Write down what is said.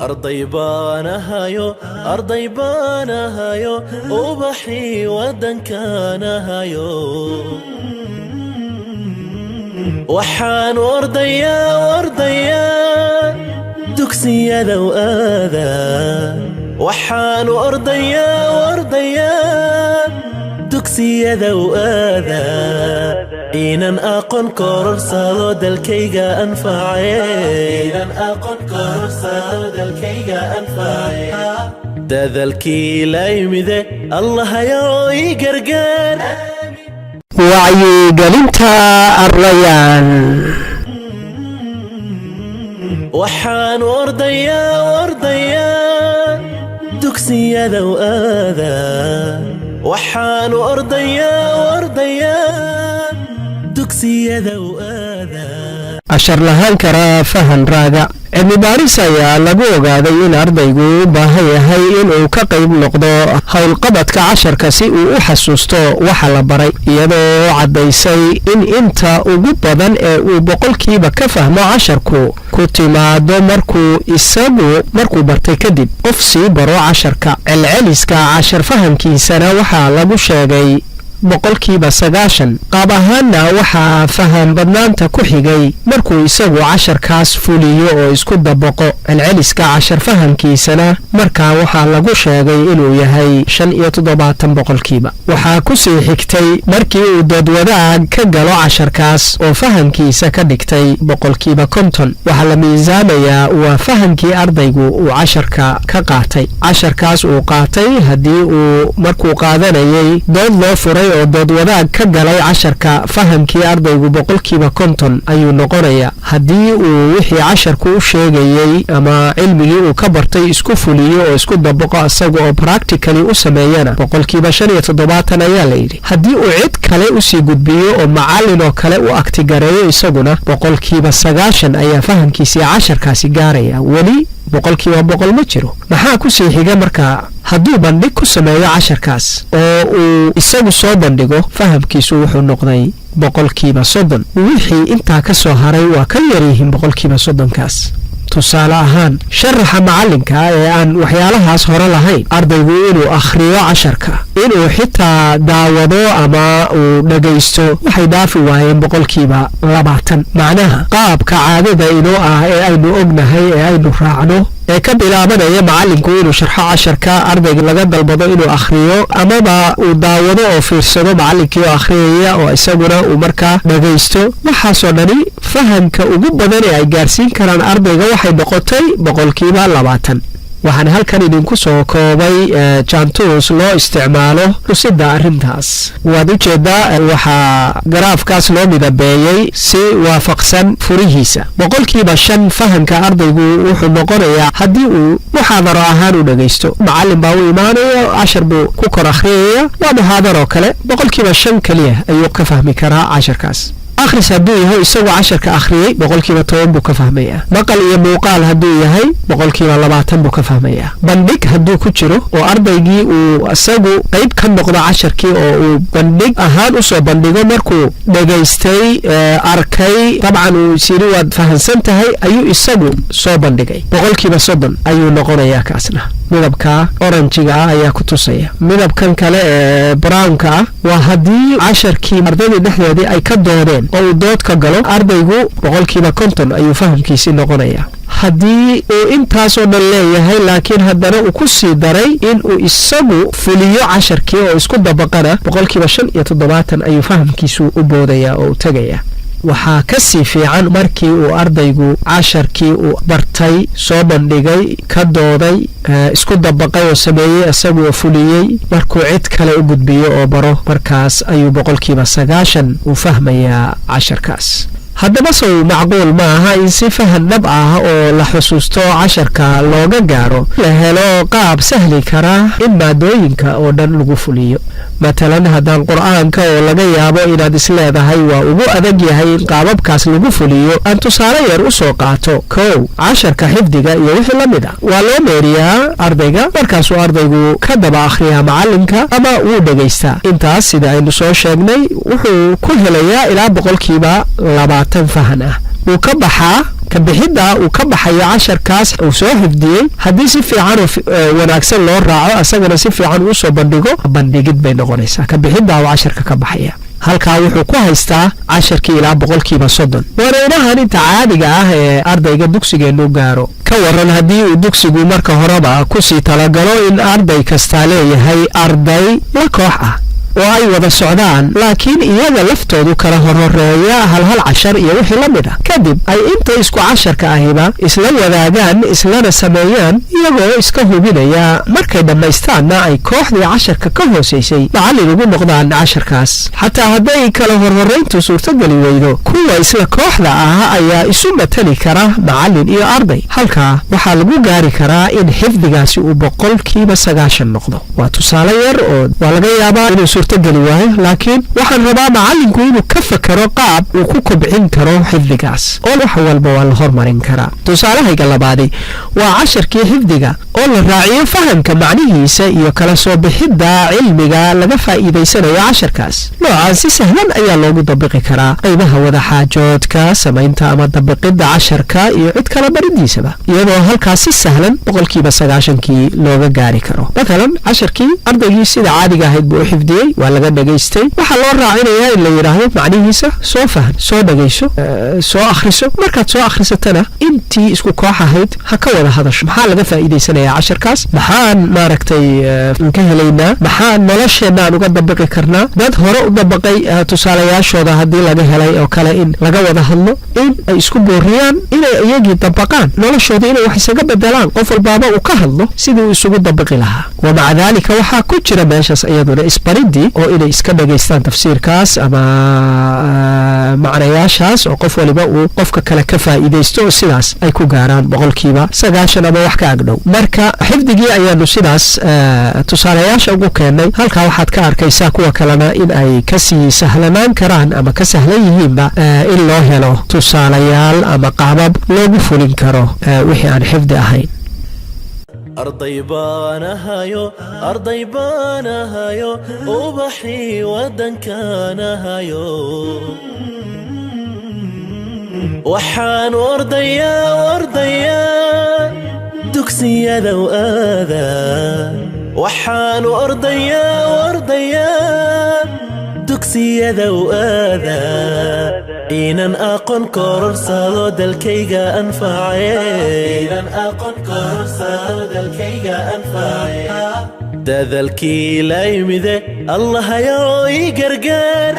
أرضي بانهايو أرضي بانهايو وبحي ودن كانهايو وحان ورديا ورديا دكسي لو آذى وحان ورديا ورديا دكسي لو آذى إنن أقن كورسالو دالكيغا أنفعي إنن أقن كورسالو دالكيغا أنفعي دالكي لا يمذي الله يوي قرقان وعي قلنتا الريان وحان ورديا ورديا دكسي لو آذى وحان ورديا ورديا دكسي لو آذى عشر لهان كرا فهن راجع cilmi baaris ayaa lagu ogaaday in ardaygu u baahan yahay inuu ka qayb noqdo howlqabadka casharka si uu u xasuusto waxa la baray iyadoo caddaysay in inta ugu badan ee uu boqolkiiba ka fahmo casharku ku timaado markuu bartay kadib qof sii baro casharka celceliska cashar fahamkiisana waxaa lagu sheegay boqolkiiba 90 qaab ahaanna waxaa faham badnaanta ku xigay markuu isagu casharkaas fuliyo oo isku dabaqo celceliska cashar fahamkiisana markaa waxaa lagu sheegay inuu yahay 75 boqolkiiba waxaa ku sii xigtay markii uu dadwadaag ka galo casharkaas oo fahamkiisa ka dhigtay boqolkiiba 50 waxaa la miisaamayaa waa fahamkii ardaygu uu casharka ka qaatay casharkaas uu qaatay haddii uu markuu qaadanayay dood loo furay oo dadwadaag ka galay casharka fahamkii ardaygu boqolkiiba 50 ayuu noqonayaa haddii uu wixii casharku u sheegayay ama cilmigii uu ka bartay isku fuliyo oo isku dabaqo asaga oo practically u sameeyana boqolkiiba 75 ayaa la yidhi haddii uu cid kale u sii gudbiyo oo macallin oo kale u aktigareeyo isaguna boqolkiiba 90 ayaa fahamkiisii casharkaasi gaaraya weli boqolkiiba 100 ma jiro maxaa ku sii xiga markaa hadduu bandhig ku sameeyo casharkaas oo uu isagu soo bandhigo fahamkiisu wuxuu noqday boqolkiiba 30 wixii intaa ka soo haray waa ka yar yihiin boqolkiiba 30kaas tusaale ahaan sharaxa macallinka ee aan waxyaalahaas hore lahayn ardaygu inuu akhriyo casharka inuu xitaa daawado ama uu dhagaysto waxay dhaafi waayeen boqolkiiba 20 macnaha qaabka caadada inoo ah ee aynu ognahay ee aynu raacno ee ka bilaabanaya macallinku inuu sharxo casharka ardayga laga dalbado inuu akhriyo amaba uu daawado oo fiirsado macallinkii oo akhriyaya oo isaguna uu markaa dhagaysto waxaasoo dhani fahamka ugu badan ee ay gaarsiin karaan ardayga waxay noqotay boqolkiiba 20 waxaan halkan idinku soo koobay jaantus loo isticmaalo xusidda arrintaas waad u jeedaa waxaa garaafkaas loo midabeeyey si waafaqsan furihiisa boqolkiiba 5 fahamka ardaygu wuxuu noqonayaa haddii uu muxaadaro ahaan u dhagaysto macallin baa u imaanaya cashar buu ku kor akhriyaya waa muxaadaro kale boqolkiiba 5 kaliya ayuu ka fahmi karaa casharkaas akhris hadduu yahay isagoo casharka akhriyay boqolkiiba 10 buu ka fahmayaa maqal iyo muuqaal hadduu yahay boqolkiiba 20 buu ka fahmayaa bandhig hadduu ku jiro oo ardaygii uu isagu qayb ka noqdo casharkii oo uu bandhig ahaan u soo bandhigo markuu dhagaystay arkay dabcan uu siri waad fahansan tahay ayuu isagu soo bandhigay boqolkiiba 30 ayuu noqonayaa kaasna midabka oranjiga ah ayaa ku tusaya midabkan kale ee brownka ah waa haddii casharkii ardayda dhexdeedii ay ka doodeen oo uu dood ka galo ardaygu boqolkiiba 50 ayuu fahamkiisii noqonayaa haddii uu intaasoo dhan leeyahay laakiin haddana uu ku sii daray in uu isagu fuliyo casharkii oo isku dabaqana boqolkiiba 75 ayuu fahamkiisu u boodayaa oo u tagayaa waxaa ka sii fiican markii uu ardaygu casharkii uu bartay soo bandhigay ka dooday isku dabaqay oo sameeyey isagoo fuliyey markuu cid kale u gudbiyo oo baro markaas ayuu boqolkiiba 90 u fahmayaa casharkaas haddaba sow macquul ma aha in si fahan dhab ah oo la xusuusto casharka looga gaaro la helo qaab sahli kara in maadooyinka oo dhan lagu fuliyo matalan haddaan qur'aanka oo laga yaabo inaad isleedahay waa ugu adag yahay in qaababkaas lagu fuliyo aan tusaale yar u soo qaato kow casharka xifdiga iyo wixii la mid ah waa loo meeriyaa ardayga markaasuu ardaygu ka daba akhriyaa macallinka ama wuu dhagaystaa intaas sida aynu soo sheegnay wuxuu ku helayaa ilaa boqolkiiba 20 fahan ah wuu ka baxaa kabixidda uu ka baxayo casharkaas uu soo xifdiyey haddii si fiican wanaagsan loo raaco asagana si fiican uu soo bandhigid bay noqonaysaa kabixidda uu casharka ka baxaya halkaa wuxuu ku haystaa casharkii ilaa 30%. wareerahan inta caadiga ah ee ardayga dugsigeenu gaaro ka waran haddii uu dugsigu marka horeba kusii talagalo in arday kasta leeyahay arday la koox ah oo ay wada socdaan laakiin iyaga laftoodu kala horeeya hal cashar iyo wixii la mid ah kadib ay inta isku casharka ahiba isla wadaagaan islana sameeyaan iyagoo iska hubinaya markay dhammaystaanna ay kooxdii casharka ka hooseysay macallin ugu noqdaan casharkaas xataa hadday kala horeyntu suurtogeli weydo kuwa isla kooxda ah ayaa isu matali kara macallin iyo arday halkaa waxaa lagu gaari karaa in xifdigaasi uu 90% noqdo waa tusaale yar oo waa laga yaabaa inuu geli waayo laakiin waxaan rabaa macallinku inuu ka fakaro qaab uu ku kobcin karo xifdigaas oo wax walba waa la hormarin karaa tusaalahayga labaadi waa casharkii xifdiga oo la raaciyo fahamka macnihiisa iyo kala soo bixidda cilmiga laga faa'iidaysanayo casharkaas noocan si sahlan ayaa loogu dabiqi karaa qaybaha wada xaajoodka samaynta ama dabiqidda casharka iyo cid kala baridiisaba iyadoo halkaas si sahlan 90% looga gaari karo مثلا casharkii ardaygii sida caadiga ahayd buu xifdiyey waa laga dhageystay waxa loo raacinayaa in la yiraahdo macnihiisa soo faham soo dhageyso soo akhriso markaad soo akhrisatana intii isku koox ahayd ha ka wada hadasho maxaa laga faa'iideysanayaa casharkaas maxaan maaragtay ka helaynaa maxaan nolosheena uga dabiqi karnaa dad hore u dabaqay tusaalayaashooda haddii laga helay oo kale in laga wada hadlo in ay isku booriyaan inay iyagii dabaqaan noloshooda inay wax isaga bedelaan qof walbaaba uu ka hadlo sidii uu isugu dabiqi lahaa ومع ذلك waxaa ku jira meeshaas iyaduna isbaridii oo inay iska dhageystaan tafsiirkaas ama macnayaashaas oo qof waliba uu qofka kale ka faa'iideysto oo sidaas ay ku gaaraan 90% ama wax ka agdhow marka xifdigii ayaanu sidaas tusaalayaasha ugu keenay halka waxaad ka arkaysaa kuwa kalena in ay ka sii sahlanaan karaan ama ka sahlan yihiinba in loo helo tusaalayaal ama qaabab loogu fulin karo wixii aan xifdi ahayn أرضي بانهايو وبحي ودن كانهايو وحان ورديا دكسي ذو آذان وحان ورديا دكسي ذو آذان إنن أقن كورسالو دالكيغا أنفعي دذلكي لا يمذي الله يروي قرقان